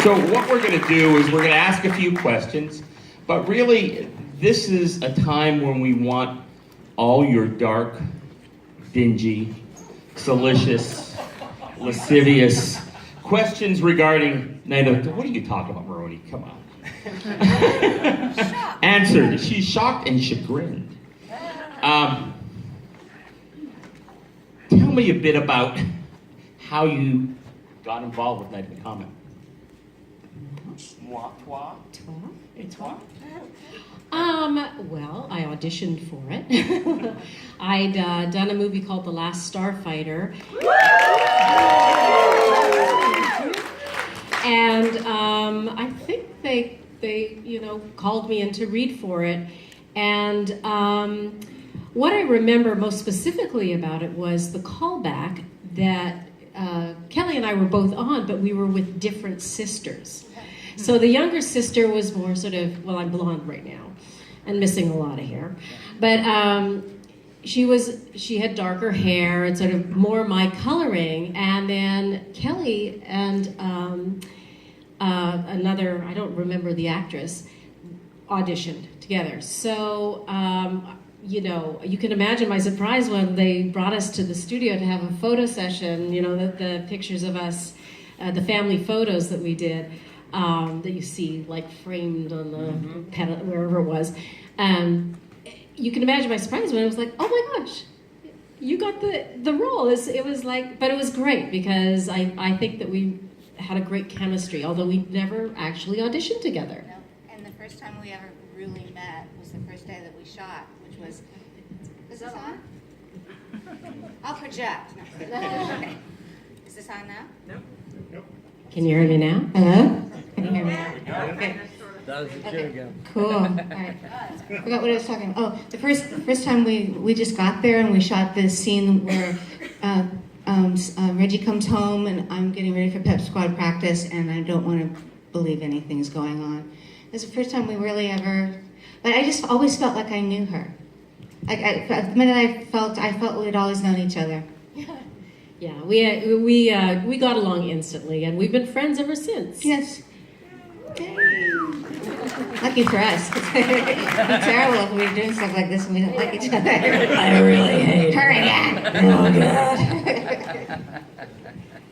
So what we're going to do is we're going to ask a few questions, but really this is a time when we want all your dark, dingy, salacious, lascivious questions regarding Night of... What are you talking about, Maroney? Come on. Answered. She's shocked and chagrined. Tell me a bit about how you got involved with Night of the Comet. Well, I auditioned for it. I'd done a movie called The Last Starfighter. And I think they called me in to read for it. And what I remember most specifically about it was the callback that Kelli and I were both on, but we were with different sisters. So the younger sister was more sort of, well, I'm blonde right now and missing a lot of hair. But she had darker hair and sort of more my coloring. And then Kelli and another, I don't remember the actress, auditioned together. So, you can imagine my surprise when they brought us to the studio to have a photo session, the pictures of us, the family photos that we did. That you see like framed on the pedal, wherever it was. You can imagine my surprise when I was like, oh my gosh, you got the role. It was like, but it was great because I think that we had a great chemistry, although we never actually auditioned together. No, and the first time we ever really met was the first day that we shot, which was this on? I'll project. No. Okay. Is this on now? Nope. Can you hear me now? Hello? Can you hear me now? Okay. That was a year ago. Cool. All right. I forgot what I was talking about. Oh, the first time we just got there and we shot this scene where Reggie comes home and I'm getting ready for Pep Squad practice and I don't want to believe anything's going on. It's the first time we really ever, but I just always felt like I knew her. The minute I felt we'd always known each other. Yeah, we got along instantly, and we've been friends ever since. Yes. Lucky for us. It'd be terrible if we were doing stuff like this and we don't like each other. I really hate her again. Oh,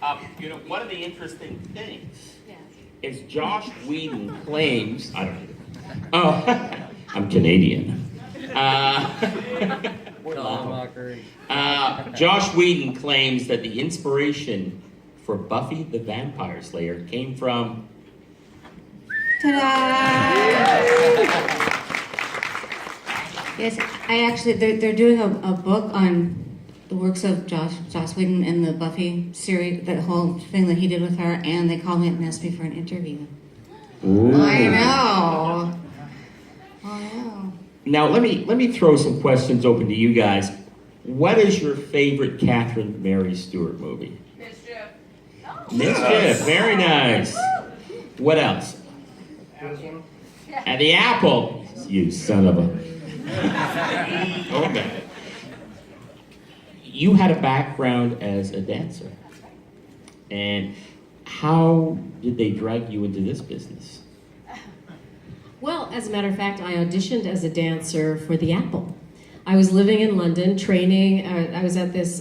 God. One of the interesting things is Josh Whedon claims, I don't know. I'm Canadian. Josh Whedon claims that the inspiration for Buffy the Vampire Slayer came from... Ta-da! Yes, they're doing a book on the works of Josh Whedon and the Buffy series, that whole thing that he did with her, and they called me up and asked me for an interview. Ooh. I know. Now let me throw some questions open to you guys. What is your favorite Catherine Mary Stewart movie? Mischief. Mischief, very nice. What else? And The Apple. You son of a... Okay. You had a background as a dancer. And how did they drag you into this business? Well, as a matter of fact, I auditioned as a dancer for The Apple. I was living in London, training. I was at this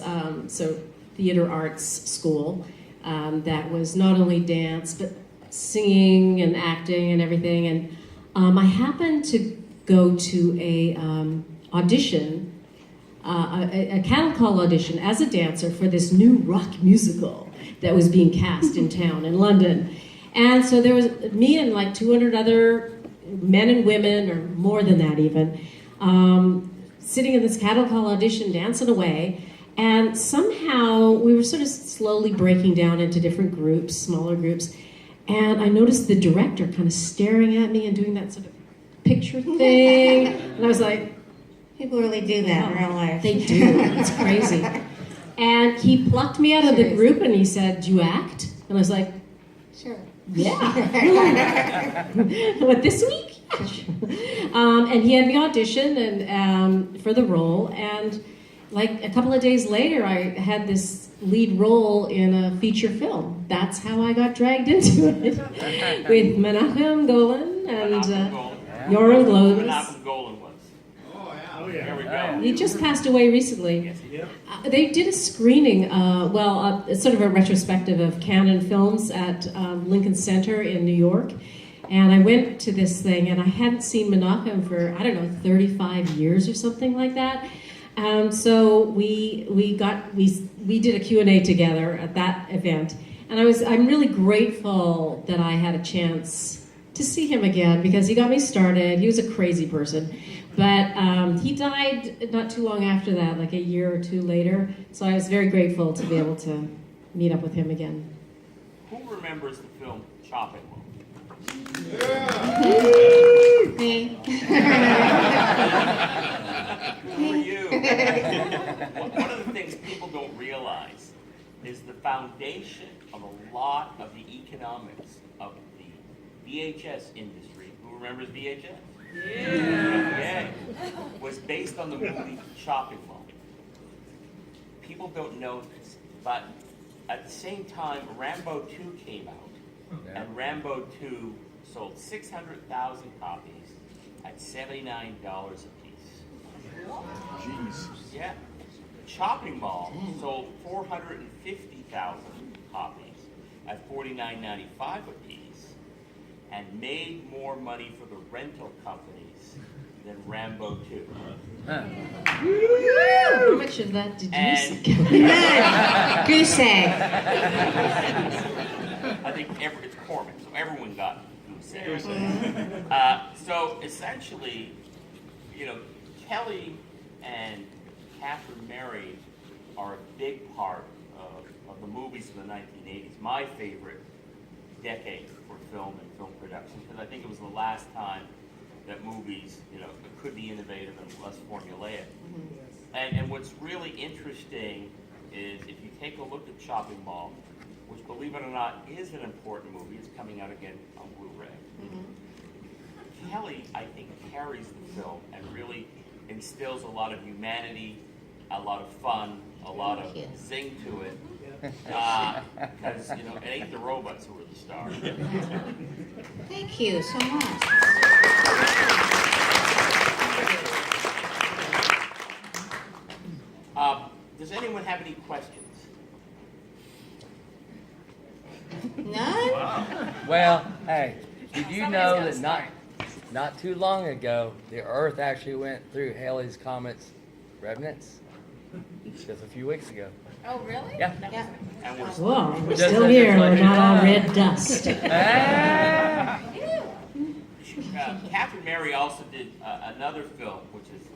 theater arts school that was not only dance, but singing and acting and everything. And I happened to go to a audition, a cattle call audition as a dancer for this new rock musical that was being cast in town in London. And so there was me and like 200 other men and women, or more than that even, sitting in this cattle call audition, dancing away, and somehow we were sort of slowly breaking down into different groups, smaller groups, and I noticed the director kind of staring at me and doing that sort of picture thing, and I was like, people really do that in real life. They do, it's crazy. And he plucked me out of the group and he said, "Do you act?" And I was like, Sure. Yeah. What, this week? And he had me audition for the role, and like a couple of days later, I had this lead role in a feature film. That's how I got dragged into it, with Menachem Golan and Yoram Globus. Menachem Golan was. Oh, yeah. There we go. He just passed away recently. Yes, he did. They did a screening, it's sort of a retrospective of Canon films at Lincoln Center in New York. And I went to this thing, and I hadn't seen Menachem for, 35 years or something like that. So we did a Q&A together at that event. And I'm really grateful that I had a chance to see him again, because he got me started. He was a crazy person. But he died not too long after that, like a year or two later. So I was very grateful to be able to meet up with him again. Who remembers the film Chopping Mall? Me. Who are you? One of the things people don't realize is the foundation of a lot of the economics of the VHS industry. Who remembers VHS? Yeah. Was based on the movie Chopping Mall. People don't know this, but at the same time, Rambo 2 came out, and Rambo 2 sold 600,000 copies at $79 a piece. Jeez. Yeah. Chopping Mall sold 450,000 copies at $49.95 a piece, and made more money for the rental companies than Rambo 2. How much of that did you And see? Goose egg. I think it's Corman, so everyone got goose egg. So essentially, Kelli and Catherine Mary are a big part of the movies of the 1980s. My favorite decade for film and film production, because I think it was the last time that movies, could be innovative and less formulaic. And what's really interesting is if you take a look at Chopping Mall, which, believe it or not, is an important movie. It's coming out again on Blu-ray. Kelli, I think, carries the film and really instills a lot of humanity, a lot of fun, a lot of zing to it. Because, it ain't the robots who are the stars. Thank you so much. Does anyone have any questions? None? Well, hey, did you Somebody's know gotta that not too long ago, the Earth actually went through Halley's Comet's remnants? Just a few weeks ago. Oh, really? Yeah. Yeah. And we're Whoa, we're Just still as here. it's We're like- not all red dust. Ah! Catherine Mary also did another film, which is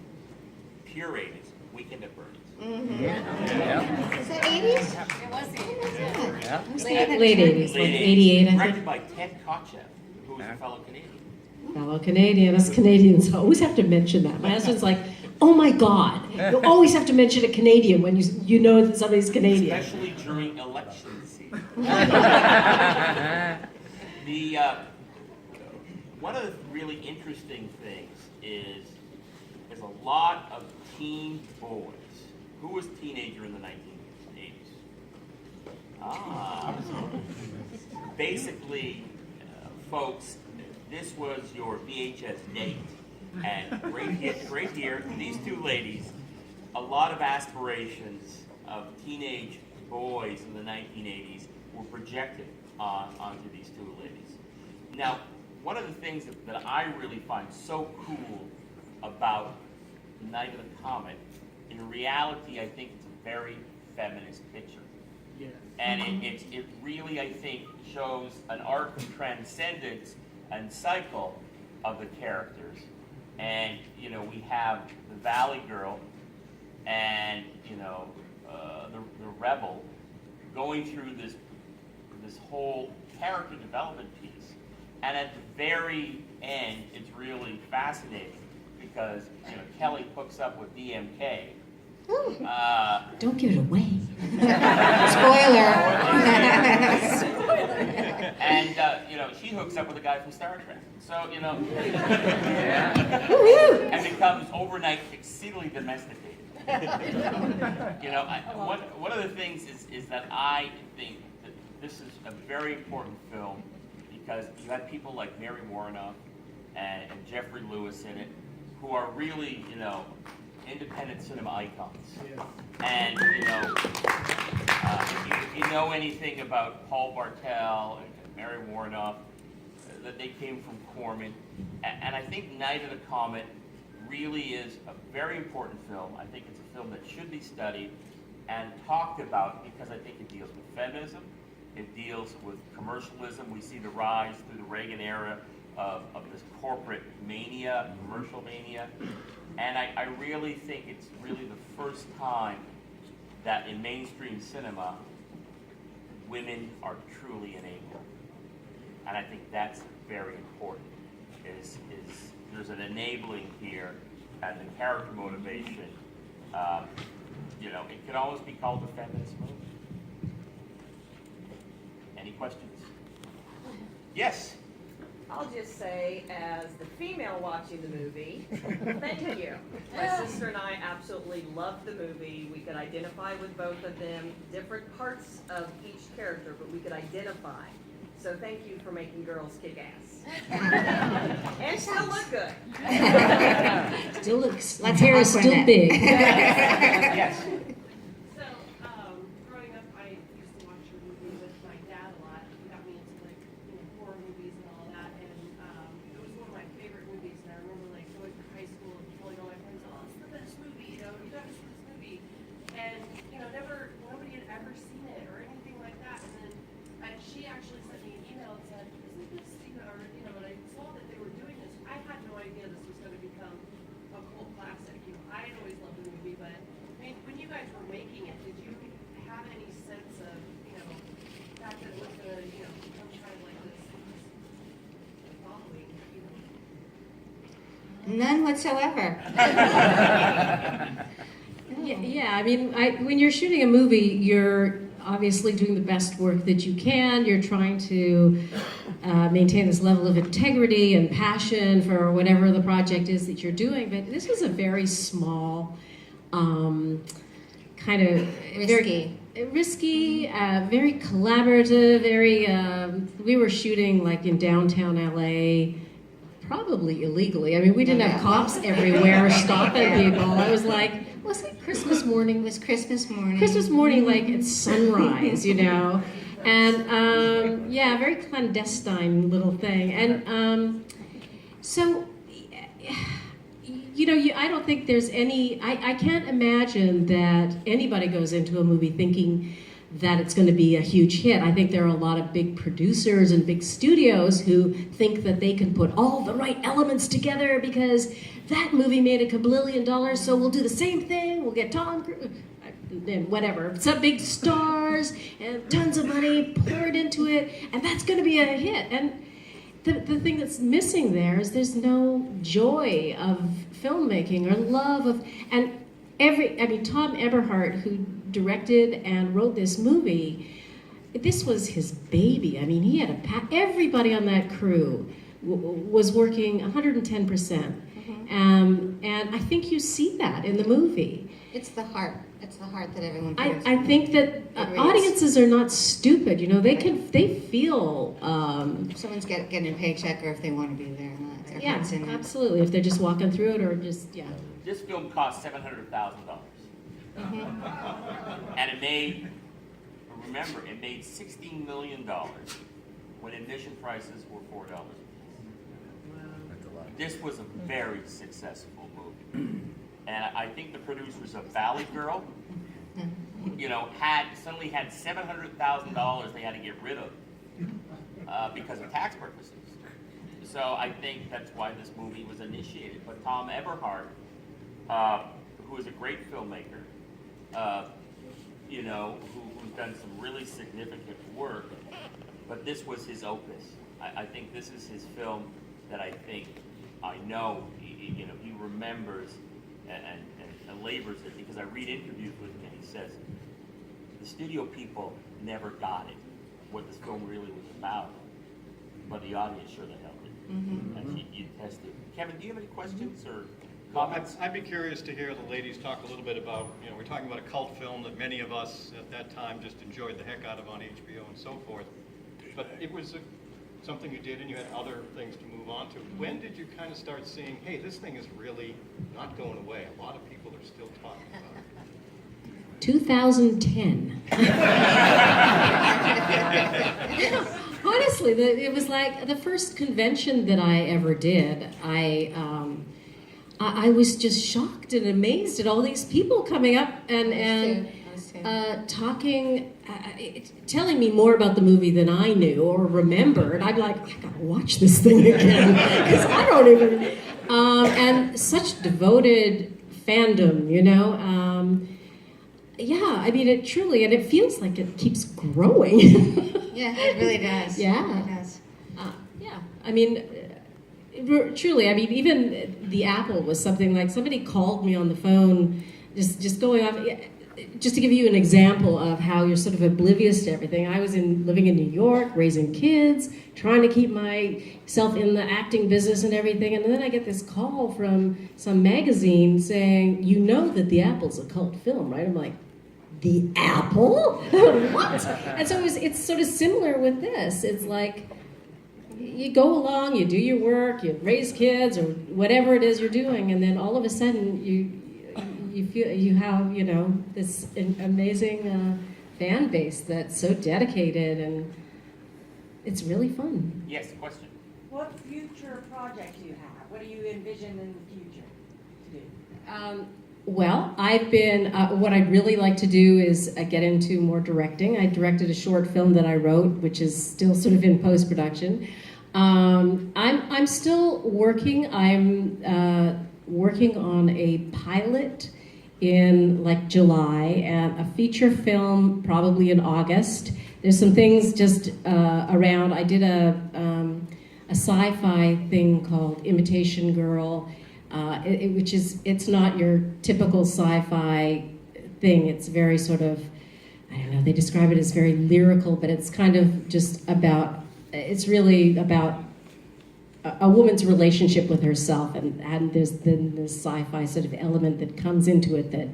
pure 80s, Weekend at Bernie's. Yeah. Is that 80s? It was the Yeah. I was thinking that Late was- 80s, like 88, I Directed think. by Ted Kotcheff, who was a fellow Canadian. Fellow Canadian. Us Canadians always have to mention that. My husband's like, oh my God, you always have to mention a Canadian when you know that somebody's Canadian. Especially during election season. One of the really interesting things is there's a lot of teen boys. Who was a teenager in the 1980s? Basically, folks, this was your VHS date. And right here, these two ladies, a lot of aspirations of teenage boys in the 1980s were projected onto these two ladies. Now, one of the things that I really find so cool about Night of the Comet, in reality, I think it's a very feminist picture. Yeah. And it really, I think, shows an arc of transcendence and cycle of the characters. And, we have the Valley Girl and, the Rebel going through this whole character development piece. And at the very end, it's really fascinating because, Kelli hooks up with DMK. Don't give it away. Spoiler. And, she hooks up with a guy from Star Trek. So, and becomes overnight exceedingly domesticated. You know, one of the things is that I think that this is a very important film because you had people like Mary Warnoff and Jeffrey Lewis in it, who are really, you know, independent cinema icons. And, you know, if you know anything about Paul Bartel and Mary Warnoff, that they came from Corman. And I think Night of the Comet really is a very important film. I think it's a film that should be studied and talked about because I think it deals with feminism, it deals with commercialism. We see the rise through the Reagan era of this corporate mania, commercial mania. And I really think it's really the first time that in mainstream cinema, women are truly enabled. And I think that's very important, is there's an enabling here and the character motivation. You know, it could always be called a feminist movie. Any questions? Yes. I'll just say, as the female watching the movie, thank you. My sister and I absolutely loved the movie. We could identify with both of them, different parts of each character, but we could identify. So thank you for making girls kick ass. And still look good. Still looks, Let's hair is awkward still it. big. Yes. So, growing up, I used to watch your movie with my dad a lot. He got me into like, you know, horror movies and all that. And it was one of my favorite movies. And I remember like going to high school and telling all my friends, "Oh, it's the best movie. You know, you got to see this movie." And you know, nobody had ever seen it or anything like that. And then she actually sent me an email and said, "Isn't this, you know?" Or you know, and I saw that they were doing this. I had no idea this was going to become a cult classic. You know, I had always loved the movie, but I mean, when you guys were making it, did you have any sense of, you know, the fact that it was going to, you know, become kind of like this following, you know? None whatsoever. Yeah, I mean, when you're shooting a movie, you're obviously doing the best work that you can. You're trying to maintain this level of integrity and passion for whatever the project is that you're doing. But this was a very small, kind of risky, very collaborative. We were shooting like in downtown LA. Probably illegally. I mean, we didn't have cops everywhere stopping people. I was like, was it Christmas morning? It was Christmas morning. Christmas morning, like at sunrise, you know, and yeah, very clandestine little thing. And so, you know, I don't think there's any. I can't imagine that anybody goes into a movie thinking that it's going to be a huge hit. I think there are a lot of big producers and big studios who think that they can put all the right elements together because that movie made $1 kabillion, so we'll do the same thing. We'll get Tom Cruise and whatever, some big stars and tons of money poured into it, and that's going to be a hit. And the thing that's missing there is there's no joy of filmmaking or love of, and Tom Eberhardt, who directed and wrote this movie, this was his baby. I mean, he had everybody on that crew was working 110%. Mm-hmm. And I think you see that in the movie. It's the heart. It's the heart that everyone feels. I think that audiences are not stupid. You know, they feel. Someone's getting a paycheck, or if they want to be there or not. Their heart's in it. Absolutely. If they're just walking through it, or just This film cost $700,000. And it made $16 million when admission prices were $4. This was a very successful movie. And I think the producers of Valley Girl, you know, suddenly had $700,000 they had to get rid of because of tax purposes. So I think that's why this movie was initiated. But Tom Eberhardt, who is a great filmmaker, you know, who's done some really significant work, but this was his opus. I think this is his film that I know he remembers and labors it, because I read interviews with him and he says the studio people never got it, what this film really was about, but the audience sure the hell did. Mm-hmm. And you tested. Kevin, do you have any questions or Comments? I'd be curious to hear the ladies talk a little bit about, we're talking about a cult film that many of us at that time just enjoyed the heck out of on HBO and so forth. But it was something you did and you had other things to move on to. When did you kind of start seeing, hey, this thing is really not going away? A lot of people are still talking about it. 2010. Honestly, it was like the first convention that I ever did. I was just shocked and amazed at all these people coming up and talking, telling me more about the movie than I knew or remembered. I'm like, I gotta watch this thing again because I don't even. And such devoted fandom, yeah, I mean, it truly, and it feels like it keeps growing. Yeah, it really does. Yeah. It does. Yeah, I mean, truly, I mean, even the Apple was something like somebody called me on the phone, just going off. Just to give you an example of how you're sort of oblivious to everything, I was living in New York, raising kids, trying to keep myself in the acting business and everything, and then I get this call from some magazine saying, you know that The Apple's a cult film, right? I'm like, The Apple? What? And so it's sort of similar with this. It's like, you go along, you do your work, you raise kids, or whatever it is you're doing, and then all of a sudden you feel you have this amazing fan base that's so dedicated, and it's really fun. Yes, question. What future projects do you have? What do you envision in the future to do? Well, I've been, what I'd really like to do is get into more directing. I directed a short film that I wrote, which is still sort of in post-production. I'm still working. I'm working on a pilot in like July and a feature film probably in August. There's some things just around. I did a sci-fi thing called Imitation Girl, which is, it's not your typical sci-fi thing. It's very sort of, I don't know, they describe it as very lyrical, but it's kind of just about, it's really about a woman's relationship with herself, and there's then this sci-fi sort of element that comes into it that,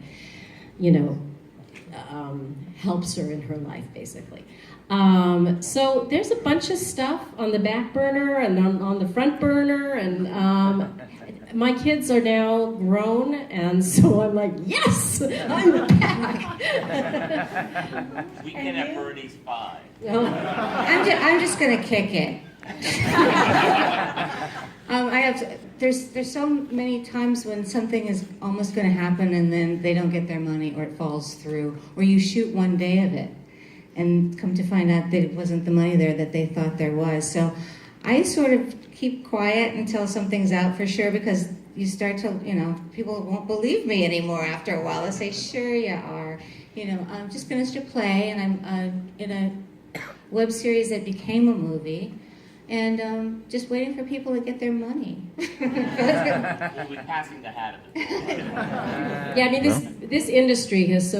helps her in her life, basically. So there's a bunch of stuff on the back burner and on the front burner, and my kids are now grown, and so I'm like, yes, I'm back. Weekend at Bernie's 5. I'm just gonna kick it. There's so many times when something is almost going to happen and then they don't get their money, or it falls through, or you shoot one day of it and come to find out that it wasn't the money there that they thought there was. So I sort of keep quiet until something's out for sure, because you start to, people won't believe me anymore after a while. They'll say, sure you are. I'm just finished a play, and I'm in a web series that became a movie. And just waiting for people to get their money. We'll be passing the hat of it. Yeah, I mean, this industry has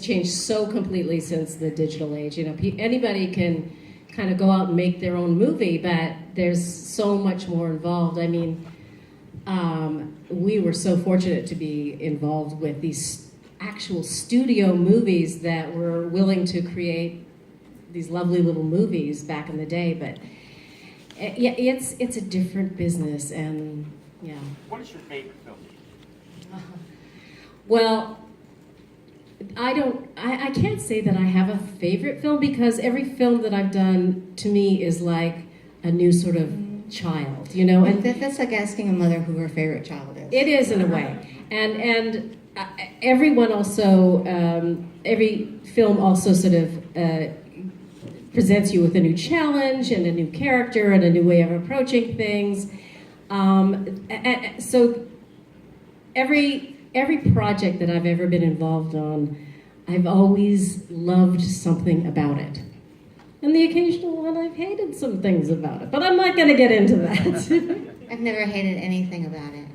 changed so completely since the digital age. Anybody can kind of go out and make their own movie, but there's so much more involved. I mean, we were so fortunate to be involved with these actual studio movies that were willing to create these lovely little movies back in the day, but yeah, it's a different business, and yeah. What is your favorite film? Well, I can't say that I have a favorite film, because every film that I've done to me is like a new sort of child, and that's like asking a mother who her favorite child is. It is, in a way, and everyone also, every film also sort of presents you with a new challenge and a new character and a new way of approaching things. So every project that I've ever been involved on, I've always loved something about it. And the occasional one, I've hated some things about it, but I'm not going to get into that. I've never hated anything about it.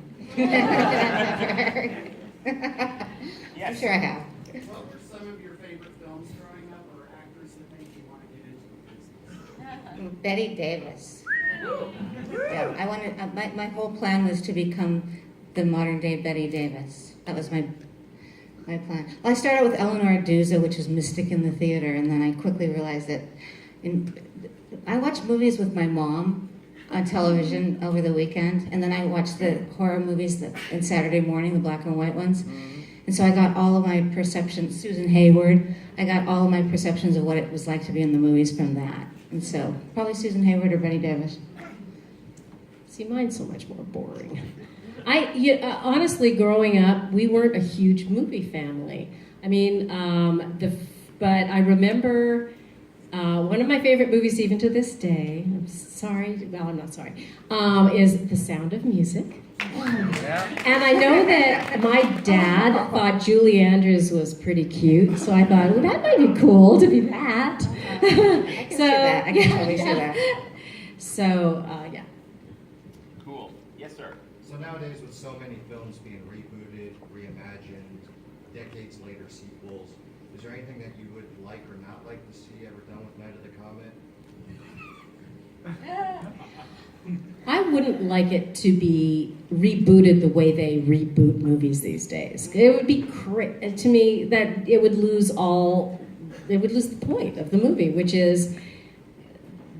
Yes. I'm sure I have. What were some of your favorite films growing up, or actors that made you want to get into the business? Betty Davis. Yeah, I wanted. My whole plan was to become the modern day Betty Davis. That was my plan. Well, I started with Eleanor Duza, which was Mystic in the Theater, and then I quickly realized that I watched movies with my mom on television over the weekend, and then I watched the horror movies on Saturday morning, the black and white ones. And so I got all of my perceptions, Susan Hayward, I got all of my perceptions of what it was like to be in the movies from that. And so probably Susan Hayward or Betty Davis. See, mine's so much more boring. Honestly, growing up, we weren't a huge movie family. I mean, but I remember one of my favorite movies, even to this day. I'm sorry, well, I'm not sorry. Is The Sound of Music. And I know that my dad thought Julie Andrews was pretty cute, so I thought, well, that might be cool to be that. I can see that. I can totally see that. So, yeah. Cool. Yes, sir. So nowadays, with so many films being rebooted, reimagined, decades later sequels, is there anything that you would like or not like to see ever done with Night of the Comet? I wouldn't like it to be rebooted the way they reboot movies these days. It would be to me that it would lose the point of the movie, which is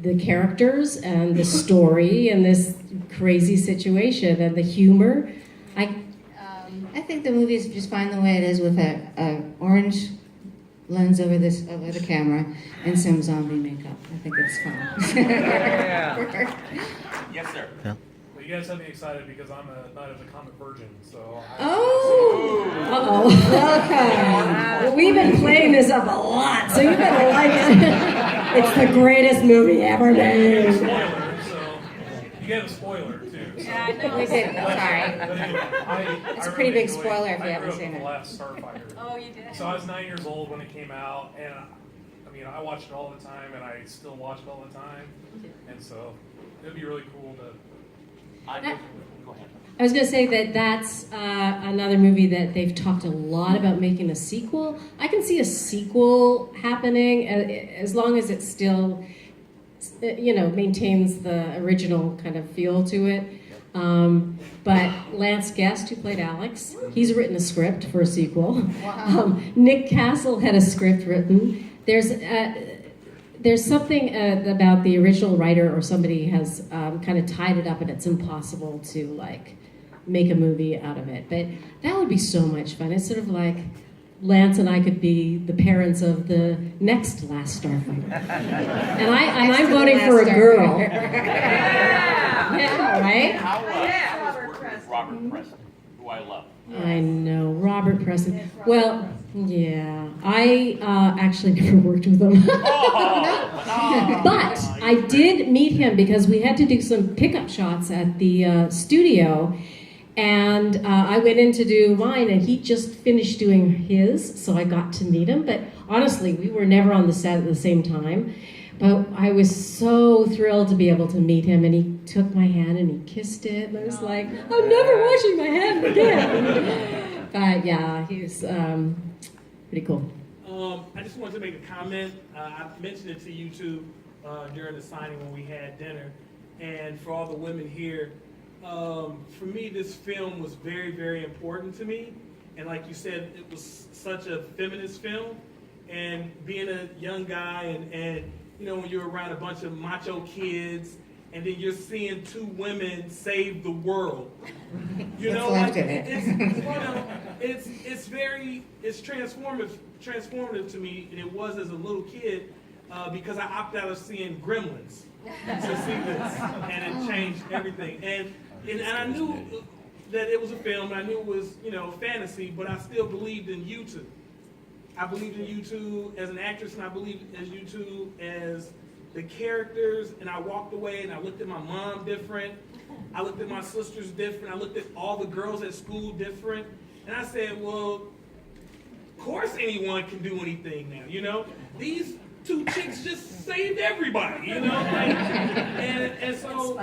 the characters and the story and this crazy situation and the humor. I think the movie's just fine the way it is with a orange lens over the camera and some zombie makeup. I think it's fun. Yes, sir. Well, you guys have me excited because I'm a Night of the Comet virgin, so. Welcome. We've been playing this up a lot, so you better like it. It's the greatest movie ever made. Spoiler, so you get a spoiler too. So. Yeah, no, we did. Sorry. But anyway, It's a pretty big spoiler if you haven't seen it. I grew up with it. The Last Starfighter. Oh, you did? So I was 9 years old when it came out, and I mean, I watched it all the time, and I still watch it all the time, and so it'd be really cool to. Go ahead. I was going to say that that's another movie that they've talked a lot about making a sequel. I can see a sequel happening as long as it still, maintains the original kind of feel to it. But Lance Guest, who played Alex, he's written a script for a sequel. Wow. Nick Castle had a script written. There's something about the original writer or somebody has kind of tied it up, and it's impossible to make a movie out of it. But that would be so much fun. It's sort of like Lance and I could be the parents of the next Last Starfighter. And I'm voting for a girl. Yeah, right? How working with Robert Preston, who I love. I know, Robert Preston. Well, yeah, I actually never worked with him. But I did meet him because we had to do some pickup shots at the studio, and I went in to do mine, and he just finished doing his, so I got to meet him. But honestly, we were never on the set at the same time. But I was so thrilled to be able to meet him, and he took my hand and he kissed it, and I was like, I'm never washing my hand again. But yeah, he was pretty cool. I just wanted to make a comment. I mentioned it to you two during the signing when we had dinner, and for all the women here, for me, this film was very, very important to me. And like you said, it was such a feminist film, and being a young guy and when you're around a bunch of macho kids, and then you're seeing two women save the world. It's transformative to me, and it was as a little kid because I opted out of seeing Gremlins to see this, and it changed everything. And I knew that it was a film, and I knew it was fantasy, but I still believed in you two. I believed in you two as an actress, and I believed in you two as the characters, and I walked away and I looked at my mom different. I looked at my sisters different. I looked at all the girls at school different. And I said, well, of course anyone can do anything now, These two chicks just saved everybody, and so,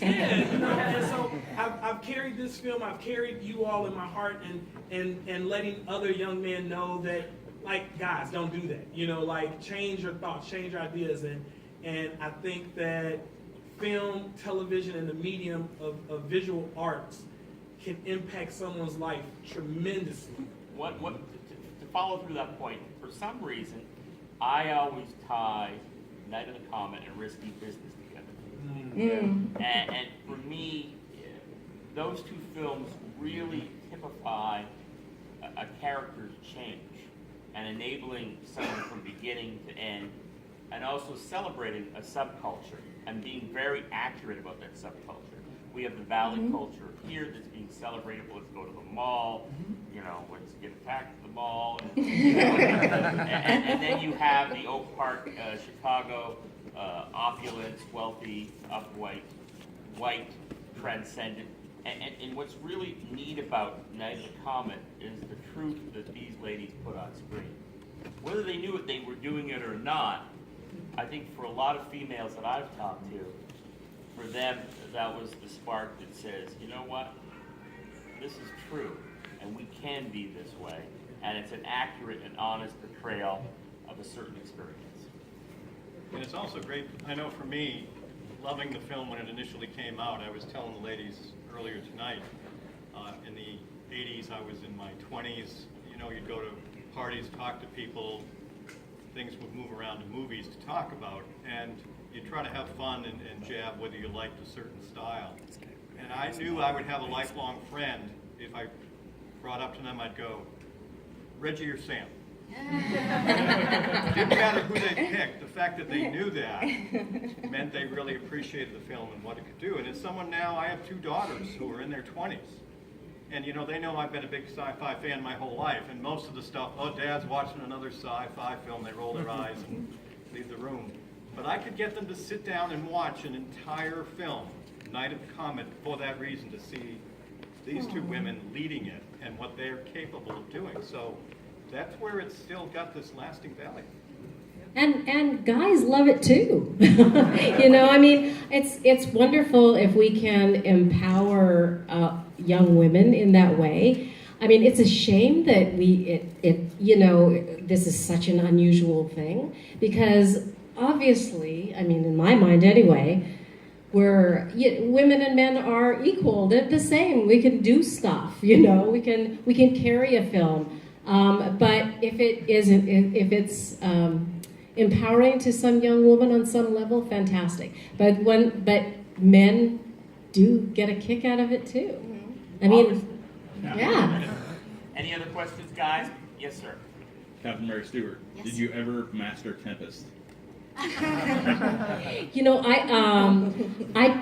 and so I've carried this film, I've carried you all in my heart, and letting other young men know that, guys, don't do that, change your thoughts, change your ideas, and I think that film, television, and the medium of visual arts can impact someone's life tremendously. To follow through that point, for some reason, I always tie Night of the Comet and Risky Business together. And for me, those two films really typify a character's change and enabling someone from beginning to end, and also celebrating a subculture and being very accurate about that subculture. We have the Valley culture here that's being celebrated. Let's go to the mall, let's get attacked at the mall. And then you have the Oak Park, Chicago, opulence, wealthy, upright, white, transcendent. And what's really neat about Night of the Comet is the truth that these ladies put on screen. Whether they knew they were doing it or not, I think for a lot of females that I've talked to, for them, that was the spark that says, you know what, this is true, and we can be this way, and it's an accurate and honest portrayal of a certain experience. And it's also great, I know for me, loving the film when it initially came out, I was telling the ladies earlier tonight, in the 80s, I was in my 20s, you'd go to parties, talk to people, things would move around to movies to talk about, and you try to have fun and jab whether you liked a certain style. And I knew I would have a lifelong friend if I brought up to them, I'd go, Reggie or Sam. Didn't matter who they picked. The fact that they knew that meant they really appreciated the film and what it could do. And as someone now, I have two daughters who are in their 20s. And they know I've been a big sci-fi fan my whole life. And most of the stuff, oh, Dad's watching another sci-fi film, they roll their eyes and leave the room. But I could get them to sit down and watch an entire film, Night of the Comet, for that reason, to see these two women leading it and what they're capable of doing. So that's where it's still got this lasting value. And guys love it too. It's wonderful if we can empower young women in that way. It's a shame that this is such an unusual thing, because obviously, in my mind anyway, where women and men are equal. They're the same. We can do stuff. We can carry a film. But if it's empowering to some young woman on some level, fantastic. But men do get a kick out of it too. Yeah. Any other questions, guys? Yes, sir. Captain Mary Stewart, Yes. did you ever master Tempest?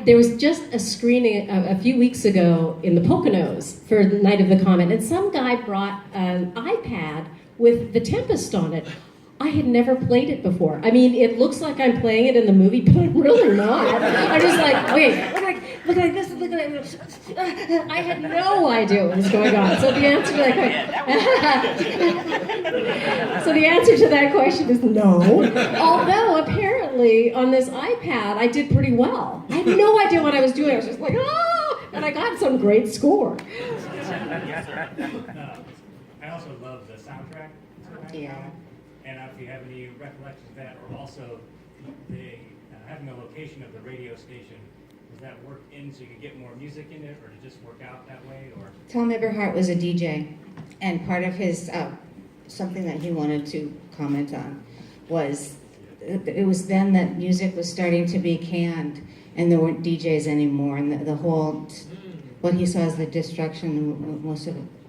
There was just a screening a few weeks ago in the Poconos for the Night of the Comet, and some guy brought an iPad with The Tempest on it. I had never played it before. It looks like I'm playing it in the movie, but I'm really not. I'm just like, okay, look like this, look like this. I had no idea what was going on. So the answer to that question is no. Although apparently on this iPad I did pretty well. I had no idea what I was doing. I was just like, and I got some great score. I also love the soundtrack. Yeah. And if you have any recollections of that, or also having the location of the radio station, does that work in so you can get more music in it, or did it just work out that way? Or Tom Eberhardt was a DJ, and part of his something that he wanted to comment on was it was then that music was starting to be canned, and there weren't DJs anymore, and the whole what he saw as the destruction.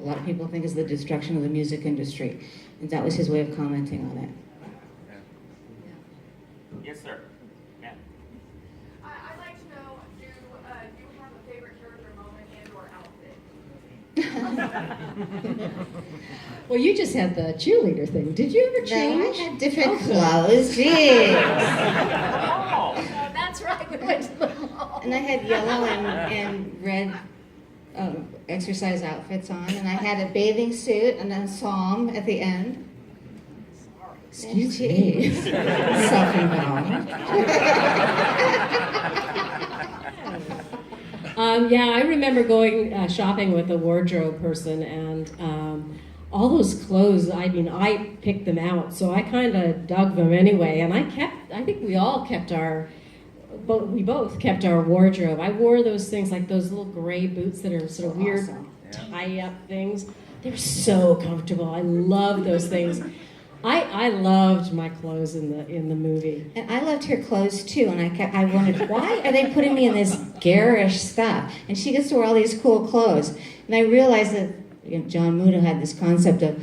A lot of people think is the destruction of the music industry, and that was his way of commenting on it. Yes, sir. Yeah. I'd like to know, do you have a favorite character moment and or outfit? Well, you just had the cheerleader thing. Did you ever change? No, I had different clothes. Jeez. Oh, that's right. We went to the mall. And I had yellow and red exercise outfits on, and I had a bathing suit and a psalm at the end. Excuse me. Self-involved. I remember going shopping with a wardrobe person, and all those clothes, I picked them out, so I kind of dug them anyway, and I think we all kept we both kept our wardrobe. I wore those things, like those little gray boots that are sort of weird awesome. tie-up things. They were so comfortable. I love those things. I loved my clothes in the movie. And I loved her clothes too, and I wondered, why are they putting me in this garish stuff? And she gets to wear all these cool clothes. And I realized that John Muda had this concept of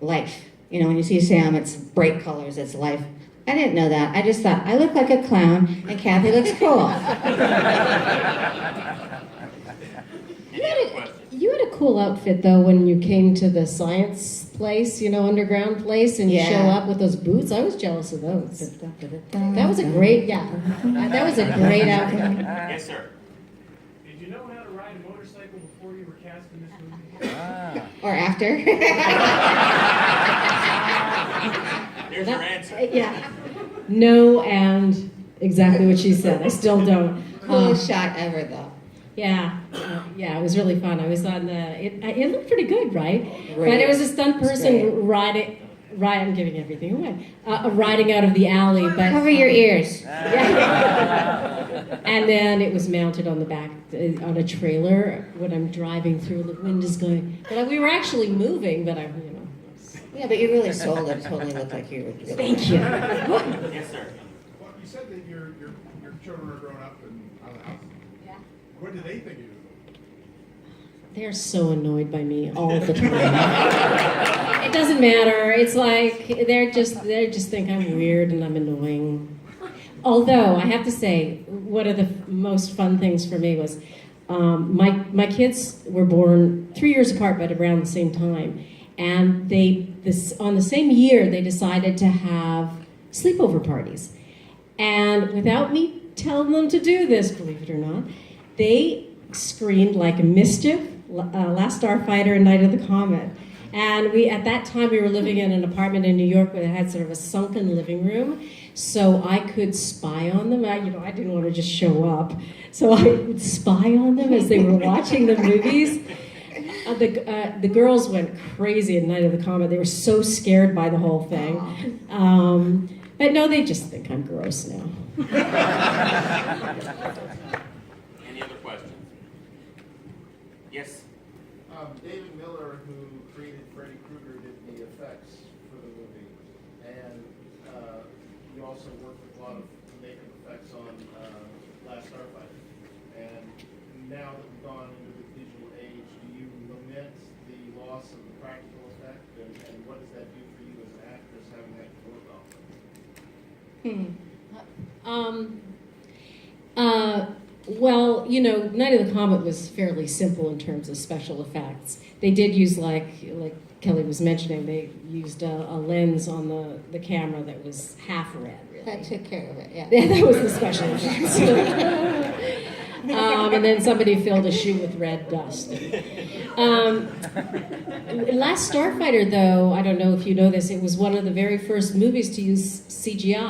life. When you see Sam, it's bright colors, it's life. I didn't know that. I just thought, I look like a clown, and Kathy looks cool. You had a cool outfit, though, when you came to the science place, underground place, and you show up with those boots. I was jealous of those. That was a great, that was a great outfit. Yes, sir. Did you know how to ride a motorcycle before you were cast in this movie? Or after. There's your answer. Yeah. No, and exactly what she said. I still don't. Coolest shot ever, though. Yeah, it was really fun. I was on it looked pretty good, right? Great. But it was a stunt person riding, I'm giving everything away, riding out of the alley. But Cover your ears. Yeah. And then it was mounted on the back, on a trailer when I'm driving through, the wind is going. But we were actually moving, but Yeah, but you really sold it. It totally looked like you were really. Thank you. Yes, sir. Well, you said that your children are growing up in on the house. Yeah. What do they think of you? They're so annoyed by me all the time. It doesn't matter. It's like they just think I'm weird and I'm annoying. Although I have to say, one of the most fun things for me was my kids were born 3 years apart, but around the same time, and on the same year they decided to have sleepover parties, and without me telling them to do this, believe it or not, they screened like Mischief, Last Starfighter, and Night of the Comet. And at that time, we were living in an apartment in New York where it had sort of a sunken living room, so I could spy on them. I didn't want to just show up, so I would spy on them as they were watching the movies. The girls went crazy at Night of the Comet. They were so scared by the whole thing. But no, they just think I'm gross now. Any other questions? Yes. David Miller, who created Freddy Krueger, did the effects for the movie, and you also worked with a lot of makeup effects on Last Starfighter. And now that we've gone into the digital age, do you lament the loss of the practical effect, and what does that do for you as an actress having that to work off? Well, Night of the Comet was fairly simple in terms of special effects. They did use, like Kelly was mentioning, they used a lens on the camera that was half red, really. That took care of it, yeah. That was the special effects. And then somebody filled a shoe with red dust. Last Starfighter, though, I don't know if you know this, it was one of the very first movies to use CGI.